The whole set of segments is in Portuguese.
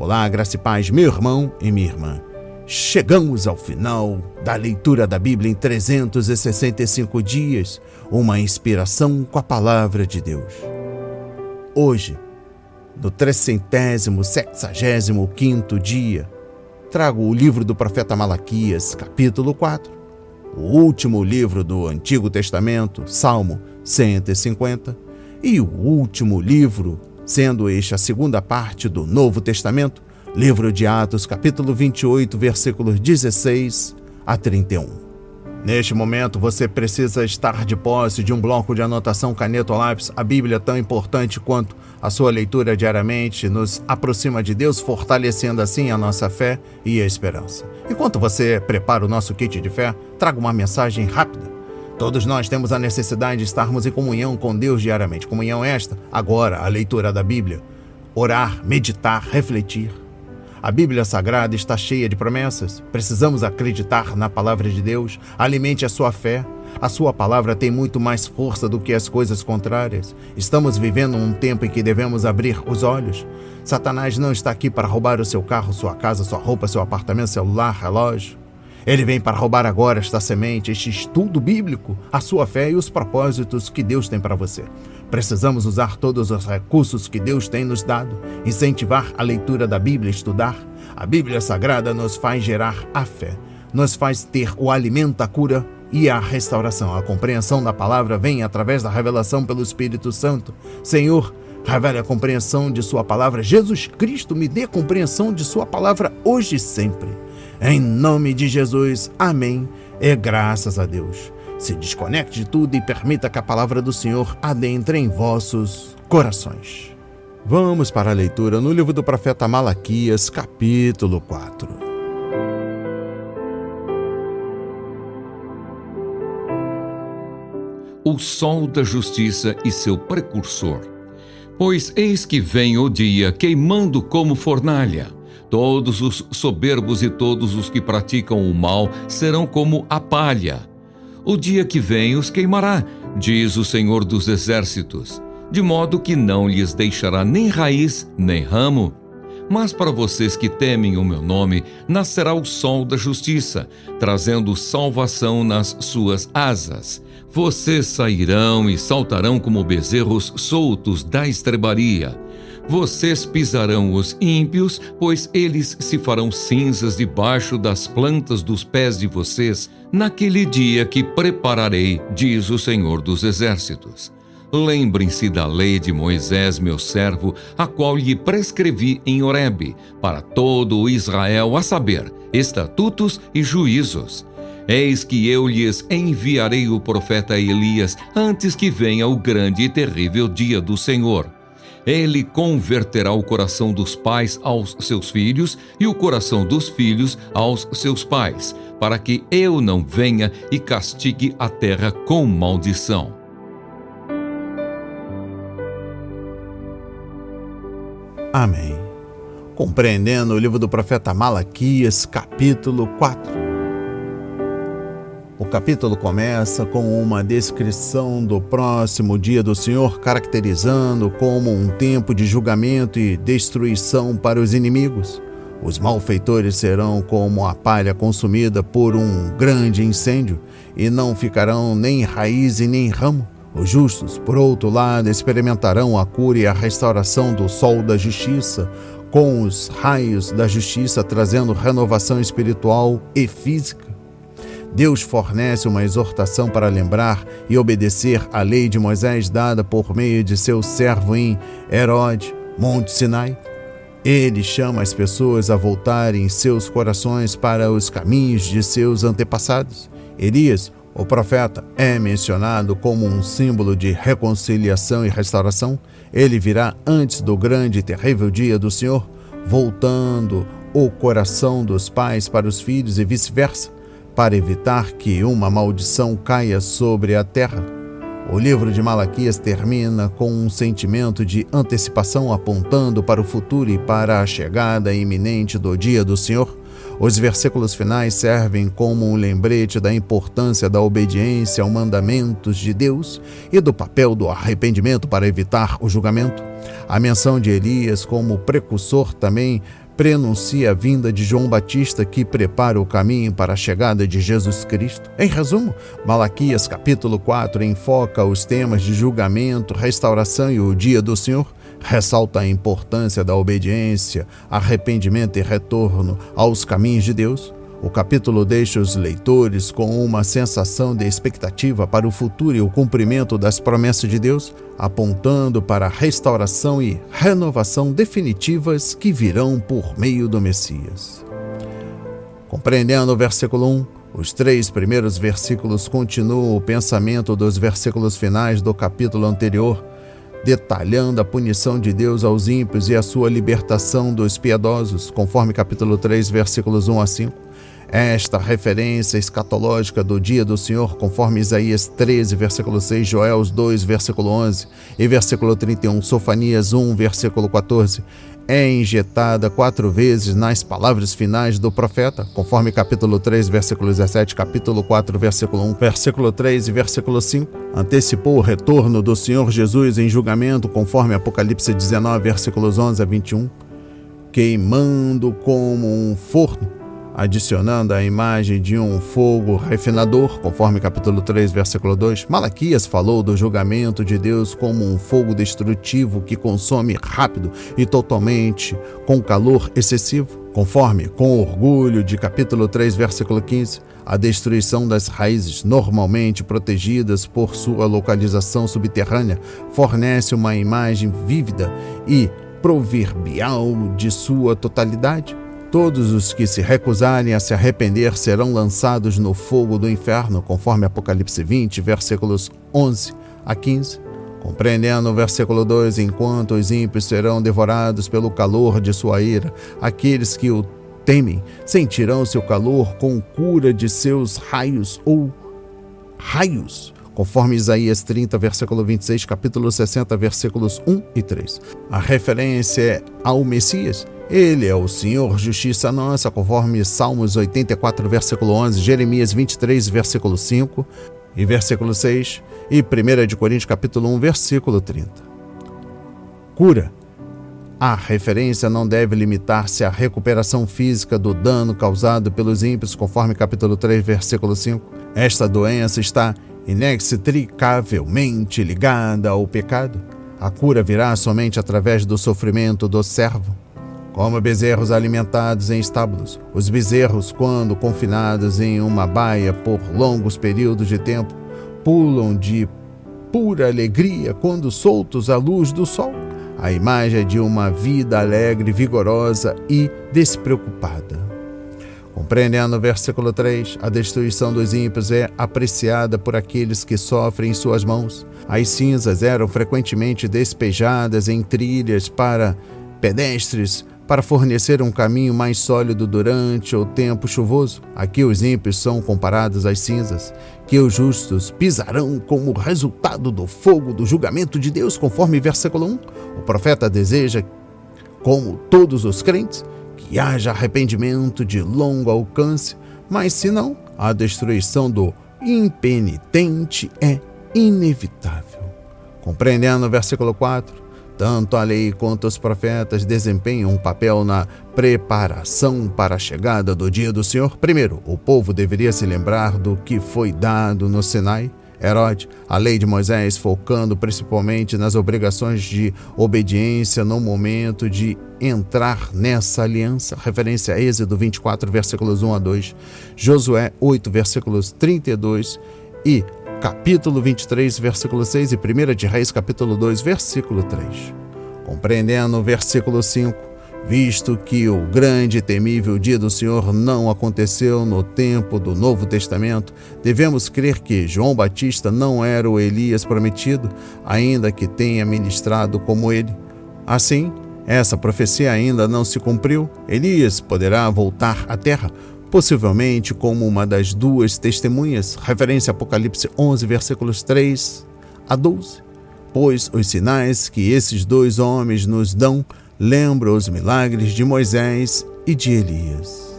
Olá, graça e paz, meu irmão e minha irmã. Chegamos ao final da leitura da Bíblia em 365 dias, uma inspiração com a palavra de Deus. Hoje, no 365º dia, trago o livro do profeta Malaquias, capítulo 4, o último livro do Antigo Testamento, Salmo 150, e o último livro, sendo este a segunda parte do Novo Testamento, livro de Atos, capítulo 28, versículos 16 a 31. Neste momento, você precisa estar de posse de um bloco de anotação, caneta ou lápis. A Bíblia, tão importante quanto a sua leitura diariamente, nos aproxima de Deus, fortalecendo assim a nossa fé e a esperança. Enquanto você prepara o nosso kit de fé, trago uma mensagem rápida. Todos nós temos a necessidade de estarmos em comunhão com Deus diariamente. Comunhão esta, agora, a leitura da Bíblia. Orar, meditar, refletir. A Bíblia Sagrada está cheia de promessas. Precisamos acreditar na palavra de Deus. Alimente a sua fé. A sua palavra tem muito mais força do que as coisas contrárias. Estamos vivendo um tempo em que devemos abrir os olhos. Satanás não está aqui para roubar o seu carro, sua casa, sua roupa, seu apartamento, celular, relógio. Ele vem para roubar agora esta semente, este estudo bíblico, a sua fé e os propósitos que Deus tem para você. Precisamos usar todos os recursos que Deus tem nos dado, incentivar a leitura da Bíblia, estudar. A Bíblia Sagrada nos faz gerar a fé, nos faz ter o alimento, a cura e a restauração. A compreensão da palavra vem através da revelação pelo Espírito Santo. Senhor, revele a compreensão de sua palavra. Jesus Cristo, me dê compreensão de sua palavra hoje e sempre. Em nome de Jesus, amém, e graças a Deus. Se desconecte de tudo e permita que a palavra do Senhor adentre em vossos corações. Vamos para a leitura no livro do profeta Malaquias, capítulo 4. O sol da justiça e seu precursor. Pois eis que vem o dia queimando como fornalha. Todos os soberbos e todos os que praticam o mal serão como a palha. O dia que vem os queimará, diz o Senhor dos Exércitos, de modo que não lhes deixará nem raiz, nem ramo. Mas para vocês que temem o meu nome, nascerá o sol da justiça, trazendo salvação nas suas asas. Vocês sairão e saltarão como bezerros soltos da estrebaria. Vocês pisarão os ímpios, pois eles se farão cinzas debaixo das plantas dos pés de vocês, naquele dia que prepararei, diz o Senhor dos Exércitos. Lembrem-se da lei de Moisés, meu servo, a qual lhe prescrevi em Horebe, para todo o Israel, a saber, estatutos e juízos. Eis que eu lhes enviarei o profeta Elias antes que venha o grande e terrível dia do Senhor. Ele converterá o coração dos pais aos seus filhos e o coração dos filhos aos seus pais, para que eu não venha e castigue a terra com maldição. Amém. Compreendendo o livro do profeta Malaquias, capítulo 4. O capítulo começa com uma descrição do próximo dia do Senhor, caracterizando como um tempo de julgamento e destruição para os inimigos. Os malfeitores serão como a palha consumida por um grande incêndio e não ficarão nem raiz e nem ramo. Os justos, por outro lado, experimentarão a cura e a restauração do sol da justiça, com os raios da justiça trazendo renovação espiritual e física. Deus fornece uma exortação para lembrar e obedecer à lei de Moisés dada por meio de seu servo em Herode, Monte Sinai. Ele chama as pessoas a voltarem seus corações para os caminhos de seus antepassados. Elias, o profeta, é mencionado como um símbolo de reconciliação e restauração. Ele virá antes do grande e terrível dia do Senhor, voltando o coração dos pais para os filhos e vice-versa, para evitar que uma maldição caia sobre a terra. O livro de Malaquias termina com um sentimento de antecipação apontando para o futuro e para a chegada iminente do dia do Senhor. Os versículos finais servem como um lembrete da importância da obediência aos mandamentos de Deus e do papel do arrependimento para evitar o julgamento. A menção de Elias como precursor também prenuncia a vinda de João Batista, que prepara o caminho para a chegada de Jesus Cristo. Em resumo, Malaquias capítulo 4 enfoca os temas de julgamento, restauração e o dia do Senhor, ressalta a importância da obediência, arrependimento e retorno aos caminhos de Deus. O capítulo deixa os leitores com uma sensação de expectativa para o futuro e o cumprimento das promessas de Deus, apontando para a restauração e renovação definitivas que virão por meio do Messias. Compreendendo o versículo 1, os 3 primeiros versículos continuam o pensamento dos versículos finais do capítulo anterior, detalhando a punição de Deus aos ímpios e a sua libertação dos piedosos, conforme capítulo 3, versículos 1 a 5. Esta referência escatológica do dia do Senhor, conforme Isaías 13, versículo 6, Joel 2, versículo 11 e versículo 31, Sofonias 1, versículo 14, é injetada 4 vezes nas palavras finais do profeta, conforme capítulo 3, versículo 17, capítulo 4, versículo 1, versículo 3 e versículo 5. Antecipou o retorno do Senhor Jesus em julgamento, conforme Apocalipse 19, versículos 11 a 21, queimando como um forno, adicionando a imagem de um fogo refinador, conforme capítulo 3, versículo 2. Malaquias falou do julgamento de Deus como um fogo destrutivo que consome rápido e totalmente com calor excessivo, conforme com orgulho de capítulo 3, versículo 15. A destruição das raízes, normalmente protegidas por sua localização subterrânea, fornece uma imagem vívida e proverbial de sua totalidade. Todos os que se recusarem a se arrepender serão lançados no fogo do inferno, conforme Apocalipse 20, versículos 11 a 15. Compreendendo o versículo 2, enquanto os ímpios serão devorados pelo calor de sua ira, aqueles que o temem sentirão seu calor com cura de seus raios, conforme Isaías 30, versículo 26, capítulo 60, versículos 1 e 3. A referência é ao Messias. Ele é o Senhor, justiça nossa, conforme Salmos 84, versículo 11, Jeremias 23, versículo 5 e versículo 6, e 1 Coríntios, capítulo 1, versículo 30. Cura. A referência não deve limitar-se à recuperação física do dano causado pelos ímpios, conforme capítulo 3, versículo 5. Esta doença está inextricavelmente ligada ao pecado. A cura virá somente através do sofrimento do servo. Como bezerros alimentados em estábulos, os bezerros, quando confinados em uma baia por longos períodos de tempo, pulam de pura alegria quando soltos à luz do sol. A imagem é de uma vida alegre, vigorosa e despreocupada. Compreendendo o versículo 3, a destruição dos ímpios é apreciada por aqueles que sofrem em suas mãos. As cinzas eram frequentemente despejadas em trilhas para pedestres, para fornecer um caminho mais sólido durante o tempo chuvoso. Aqui os ímpios são comparados às cinzas, que os justos pisarão como resultado do fogo do julgamento de Deus, conforme versículo 1. O profeta deseja, como todos os crentes, que haja arrependimento de longo alcance, mas se não, a destruição do impenitente é inevitável. Compreendendo o versículo 4, tanto a lei quanto os profetas desempenham um papel na preparação para a chegada do dia do Senhor. Primeiro, o povo deveria se lembrar do que foi dado no Sinai. Herode, a lei de Moisés, focando principalmente nas obrigações de obediência no momento de entrar nessa aliança. Referência a Êxodo 24, versículos 1 a 2, Josué 8, versículos 32 e capítulo 23, versículo 6 e 1 de Reis, capítulo 2, versículo 3. Compreendendo o versículo 5, visto que o grande e temível dia do Senhor não aconteceu no tempo do Novo Testamento, devemos crer que João Batista não era o Elias prometido, ainda que tenha ministrado como ele. Assim, essa profecia ainda não se cumpriu. Elias poderá voltar à terra, possivelmente como uma das duas testemunhas, referência a Apocalipse 11, versículos 3 a 12, pois os sinais que esses dois homens nos dão lembram os milagres de Moisés e de Elias.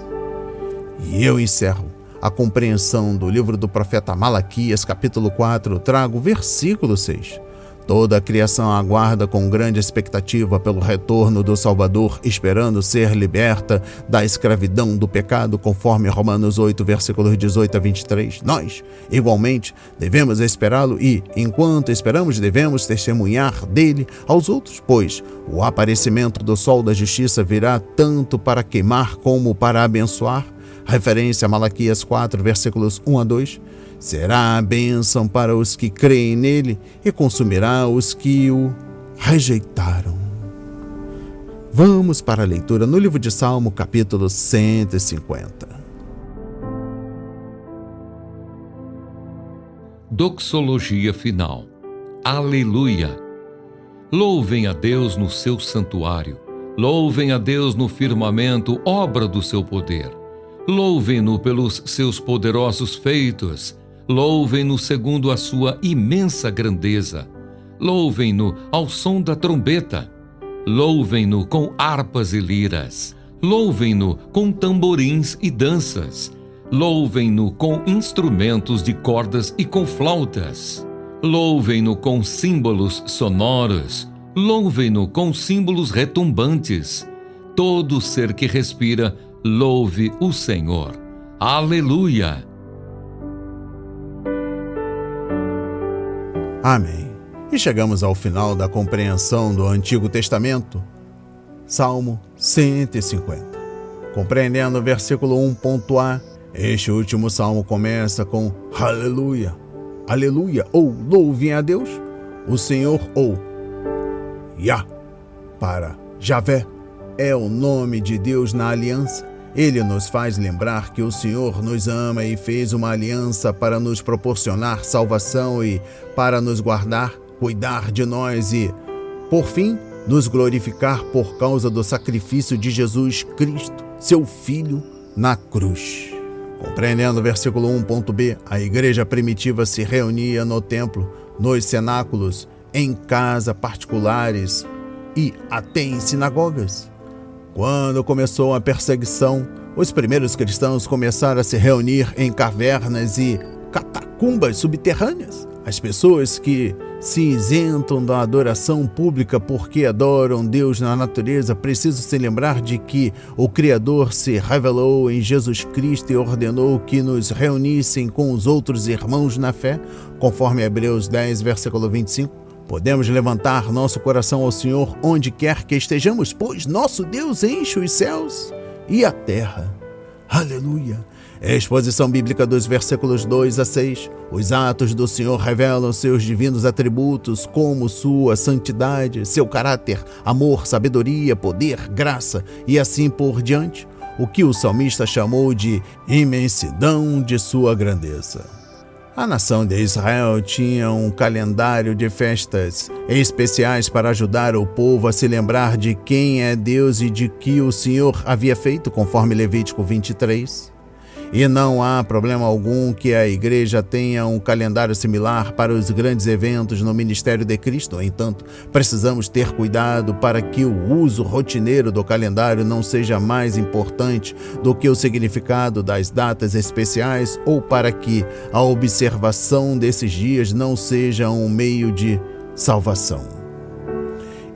E eu encerro a compreensão do livro do profeta Malaquias, capítulo 4, trago o versículo 6. Toda a criação aguarda com grande expectativa pelo retorno do Salvador, esperando ser liberta da escravidão do pecado, conforme Romanos 8, versículos 18 a 23. Nós, igualmente, devemos esperá-lo e, enquanto esperamos, devemos testemunhar dele aos outros, pois o aparecimento do sol da justiça virá tanto para queimar como para abençoar. Referência a Malaquias 4, versículos 1 a 2. Será a bênção para os que creem nele e consumirá os que o rejeitaram. Vamos para a leitura no livro de Salmo, capítulo 150. Doxologia final. Aleluia! Louvem a Deus no seu santuário. Louvem a Deus no firmamento, obra do seu poder. Louvem-no pelos seus poderosos feitos. Louvem-no segundo a sua imensa grandeza. Louvem-no ao som da trombeta. Louvem-no com harpas e liras. Louvem-no com tamborins e danças. Louvem-no com instrumentos de cordas e com flautas. Louvem-no com símbolos sonoros. Louvem-no com símbolos retumbantes. Todo ser que respira, louve o Senhor. Aleluia! Amém. E chegamos ao final da compreensão do Antigo Testamento. Salmo 150. Compreendendo o versículo 1.a, este último salmo começa com Aleluia, Aleluia, ou louvem a Deus, o Senhor, ou Yah, para Javé, é o nome de Deus na aliança. Ele nos faz lembrar que o Senhor nos ama e fez uma aliança para nos proporcionar salvação e para nos guardar, cuidar de nós e, por fim, nos glorificar por causa do sacrifício de Jesus Cristo, seu Filho, na cruz. Compreendendo o versículo 1.b, a igreja primitiva se reunia no templo, nos cenáculos, em casas particulares e até em sinagogas. Quando começou a perseguição, os primeiros cristãos começaram a se reunir em cavernas e catacumbas subterrâneas. As pessoas que se isentam da adoração pública porque adoram Deus na natureza precisam se lembrar de que o Criador se revelou em Jesus Cristo e ordenou que nos reunissem com os outros irmãos na fé, conforme Hebreus 10, versículo 25. Podemos levantar nosso coração ao Senhor onde quer que estejamos, pois nosso Deus enche os céus e a terra. Aleluia! Exposição bíblica dos versículos 2 a 6. Os atos do Senhor revelam seus divinos atributos, como sua santidade, seu caráter, amor, sabedoria, poder, graça e assim por diante, o que o salmista chamou de imensidão de sua grandeza. A nação de Israel tinha um calendário de festas especiais para ajudar o povo a se lembrar de quem é Deus e de que o Senhor havia feito, conforme Levítico 23. E não há problema algum que a igreja tenha um calendário similar para os grandes eventos no ministério de Cristo. No entanto, precisamos ter cuidado para que o uso rotineiro do calendário não seja mais importante do que o significado das datas especiais ou para que a observação desses dias não seja um meio de salvação.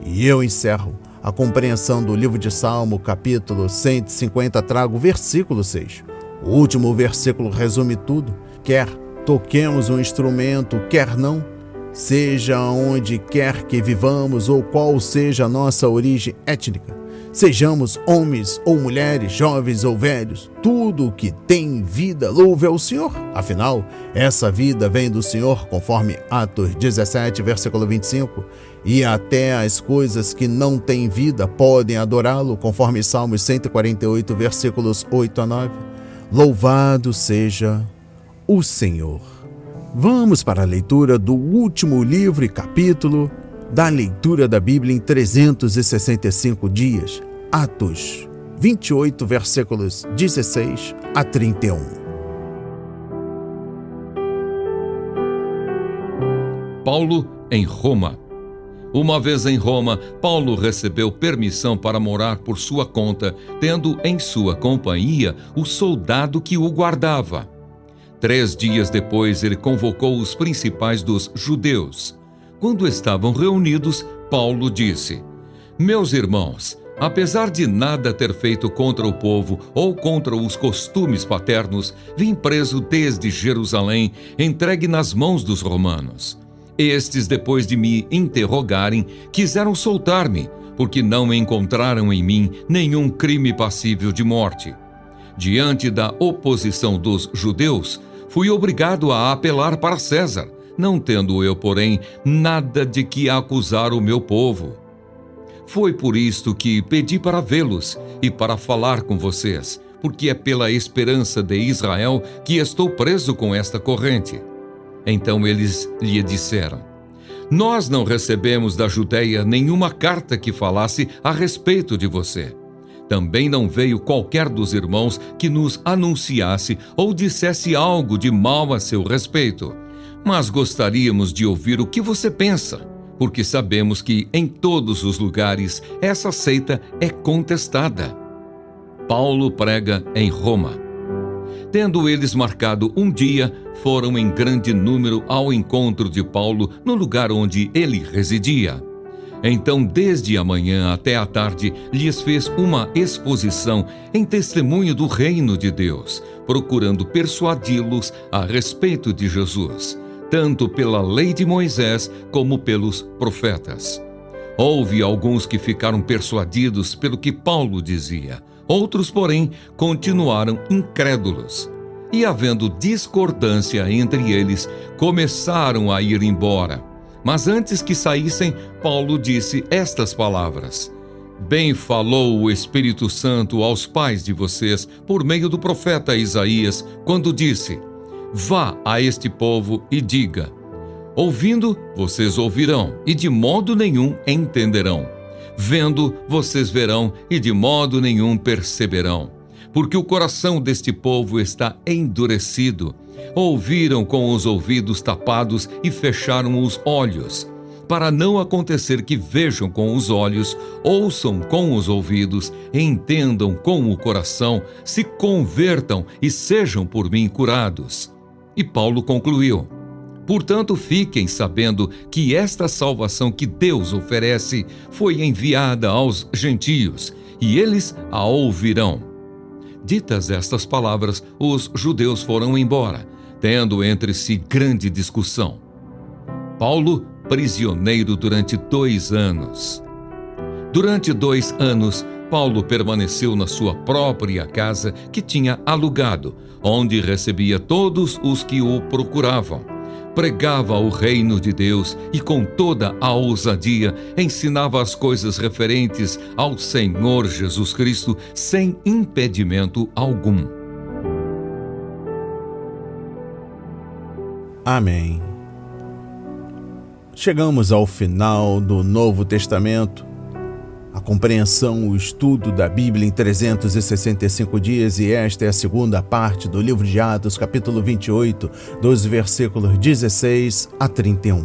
E eu encerro a compreensão do livro de Salmo, capítulo 150, trago o versículo 6. O último versículo resume tudo. Quer toquemos um instrumento, quer não, seja onde quer que vivamos ou qual seja a nossa origem étnica, sejamos homens ou mulheres, jovens ou velhos, tudo que tem vida louve ao Senhor. Afinal, essa vida vem do Senhor, conforme Atos 17, versículo 25, e até as coisas que não têm vida podem adorá-lo, conforme Salmos 148, versículos 8 a 9. Louvado seja o Senhor. Vamos para a leitura do último livro e capítulo da leitura da Bíblia em 365 dias, Atos 28, versículos 16 a 31. Paulo em Roma. Uma vez em Roma, Paulo recebeu permissão para morar por sua conta, tendo em sua companhia o soldado que o guardava. 3 dias depois, ele convocou os principais dos judeus. Quando estavam reunidos, Paulo disse: Meus irmãos, apesar de nada ter feito contra o povo ou contra os costumes paternos, vim preso desde Jerusalém, entregue nas mãos dos romanos. Estes, depois de me interrogarem, quiseram soltar-me, porque não encontraram em mim nenhum crime passível de morte. Diante da oposição dos judeus, fui obrigado a apelar para César, não tendo eu, porém, nada de que acusar o meu povo. Foi por isto que pedi para vê-los e para falar com vocês, porque é pela esperança de Israel que estou preso com esta corrente. Então eles lhe disseram: Nós não recebemos da Judeia nenhuma carta que falasse a respeito de você. Também não veio qualquer dos irmãos que nos anunciasse ou dissesse algo de mal a seu respeito. Mas gostaríamos de ouvir o que você pensa, porque sabemos que em todos os lugares essa seita é contestada. Paulo prega em Roma. Tendo eles marcado um dia, foram em grande número ao encontro de Paulo no lugar onde ele residia. Então, desde a manhã até a tarde, lhes fez uma exposição em testemunho do reino de Deus, procurando persuadi-los a respeito de Jesus, tanto pela lei de Moisés como pelos profetas. Houve alguns que ficaram persuadidos pelo que Paulo dizia, outros, porém, continuaram incrédulos. E, havendo discordância entre eles, começaram a ir embora. Mas antes que saíssem, Paulo disse estas palavras: Bem falou o Espírito Santo aos pais de vocês por meio do profeta Isaías, quando disse: Vá a este povo e diga: Ouvindo, vocês ouvirão, e de modo nenhum entenderão. Vendo, vocês verão, e de modo nenhum perceberão. Porque o coração deste povo está endurecido. Ouviram com os ouvidos tapados e fecharam os olhos, para não acontecer que vejam com os olhos, ouçam com os ouvidos, entendam com o coração, se convertam e sejam por mim curados. E Paulo concluiu: Portanto, fiquem sabendo que esta salvação que Deus oferece foi enviada aos gentios, e eles a ouvirão. Ditas estas palavras, os judeus foram embora, tendo entre si grande discussão. Paulo, prisioneiro durante 2 anos. Durante 2 anos, Paulo permaneceu na sua própria casa que tinha alugado, onde recebia todos os que o procuravam. Pregava o reino de Deus e com toda a ousadia ensinava as coisas referentes ao Senhor Jesus Cristo sem impedimento algum. Amém. Chegamos ao final do Novo Testamento, a compreensão, o estudo da Bíblia em 365 dias, e esta é a segunda parte do livro de Atos, capítulo 28, dos versículos 16 a 31.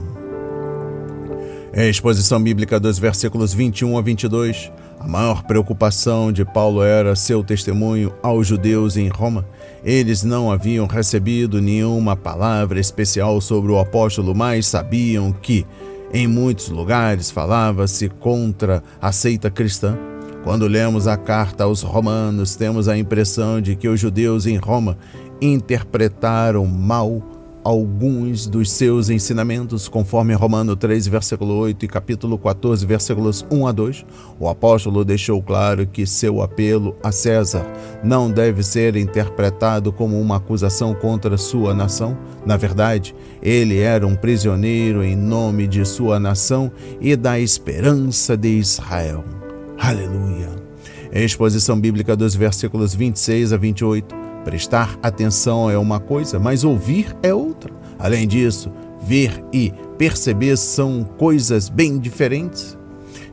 É a exposição bíblica dos versículos 21 a 22. A maior preocupação de Paulo era seu testemunho aos judeus em Roma. Eles não haviam recebido nenhuma palavra especial sobre o apóstolo, mas sabiam que em muitos lugares falava-se contra a seita cristã. Quando lemos a carta aos Romanos, temos a impressão de que os judeus em Roma interpretaram mal alguns dos seus ensinamentos, conforme Romanos 3, versículo 8 e capítulo 14, versículos 1 a 2. O apóstolo deixou claro que seu apelo a César não deve ser interpretado como uma acusação contra sua nação. Na verdade, ele era um prisioneiro em nome de sua nação e da esperança de Israel. Aleluia! A exposição bíblica dos versículos 26 a 28. Prestar atenção é uma coisa, mas ouvir é outra. Além disso, ver e perceber são coisas bem diferentes.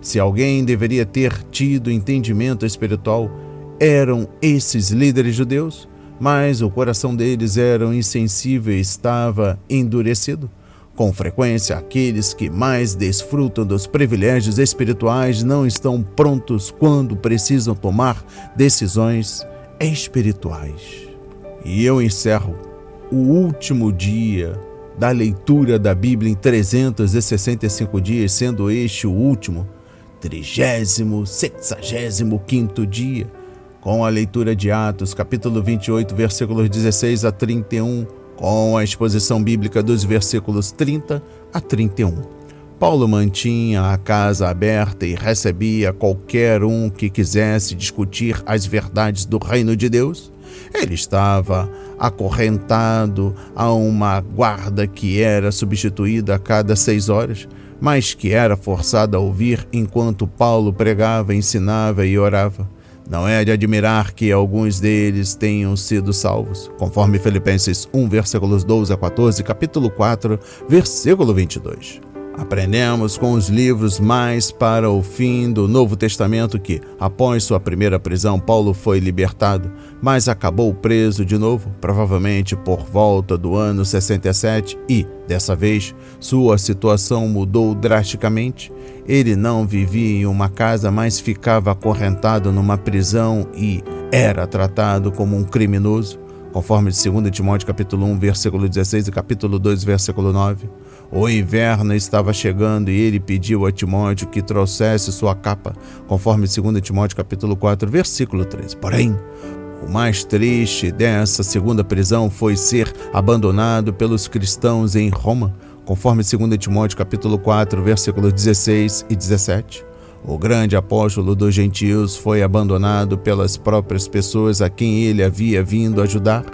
Se alguém deveria ter tido entendimento espiritual, eram esses líderes judeus, mas o coração deles era insensível e estava endurecido. Com frequência, aqueles que mais desfrutam dos privilégios espirituais não estão prontos quando precisam tomar decisões espirituais. E eu encerro o último dia da leitura da Bíblia em 365 dias, sendo este o último, 65º dia, com a leitura de Atos, capítulo 28, versículos 16 a 31, com a exposição bíblica dos versículos 30 a 31. Paulo mantinha a casa aberta e recebia qualquer um que quisesse discutir as verdades do reino de Deus. Ele estava acorrentado a uma guarda que era substituída a cada 6 horas, mas que era forçada a ouvir enquanto Paulo pregava, ensinava e orava. Não é de admirar que alguns deles tenham sido salvos, conforme Filipenses 1, versículos 12 a 14, capítulo 4, versículo 22. Aprendemos com os livros mais para o fim do Novo Testamento que, após sua primeira prisão, Paulo foi libertado, mas acabou preso de novo, provavelmente por volta do ano 67, e, dessa vez, sua situação mudou drasticamente. Ele não vivia em uma casa, mas ficava acorrentado numa prisão e era tratado como um criminoso, conforme 2 Timóteo capítulo 1, versículo 16 e capítulo 2, versículo 9. O inverno estava chegando e ele pediu a Timóteo que trouxesse sua capa, conforme 2 Timóteo capítulo 4, versículo 13. Porém, o mais triste dessa segunda prisão foi ser abandonado pelos cristãos em Roma, conforme 2 Timóteo capítulo 4, versículos 16 e 17. O grande apóstolo dos gentios foi abandonado pelas próprias pessoas a quem ele havia vindo ajudar.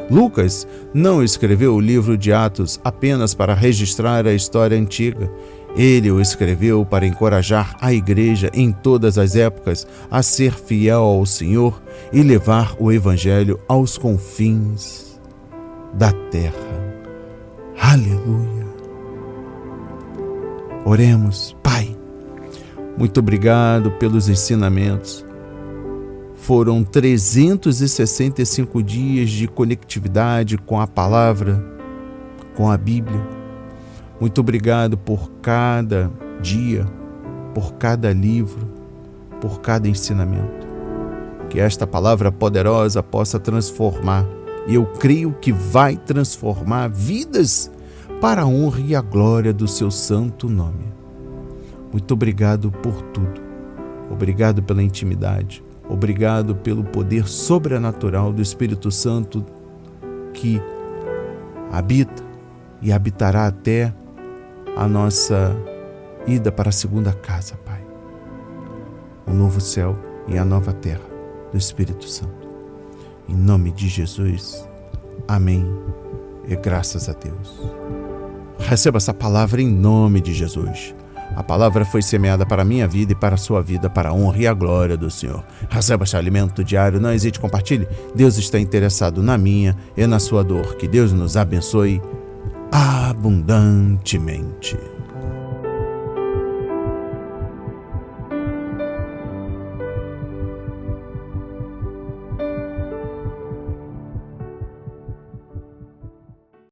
Lucas não escreveu o livro de Atos apenas para registrar a história antiga. Ele o escreveu para encorajar a igreja em todas as épocas a ser fiel ao Senhor e levar o evangelho aos confins da terra. Aleluia! Oremos. Pai, muito obrigado pelos ensinamentos. Foram 365 dias de conectividade com a palavra, com a Bíblia. Muito obrigado por cada dia, por cada livro, por cada ensinamento. Que esta palavra poderosa possa transformar, e eu creio que vai transformar vidas para a honra e a glória do seu santo nome. Muito obrigado por tudo. Obrigado pela intimidade. Obrigado pelo poder sobrenatural do Espírito Santo que habita e habitará até a nossa ida para a segunda casa, Pai. O novo céu e a nova terra do Espírito Santo. Em nome de Jesus. Amém. E graças a Deus. Receba essa palavra em nome de Jesus. A palavra foi semeada para a minha vida e para a sua vida, para a honra e a glória do Senhor. Receba esse alimento diário, não hesite, compartilhe. Deus está interessado na minha e na sua dor. Que Deus nos abençoe abundantemente.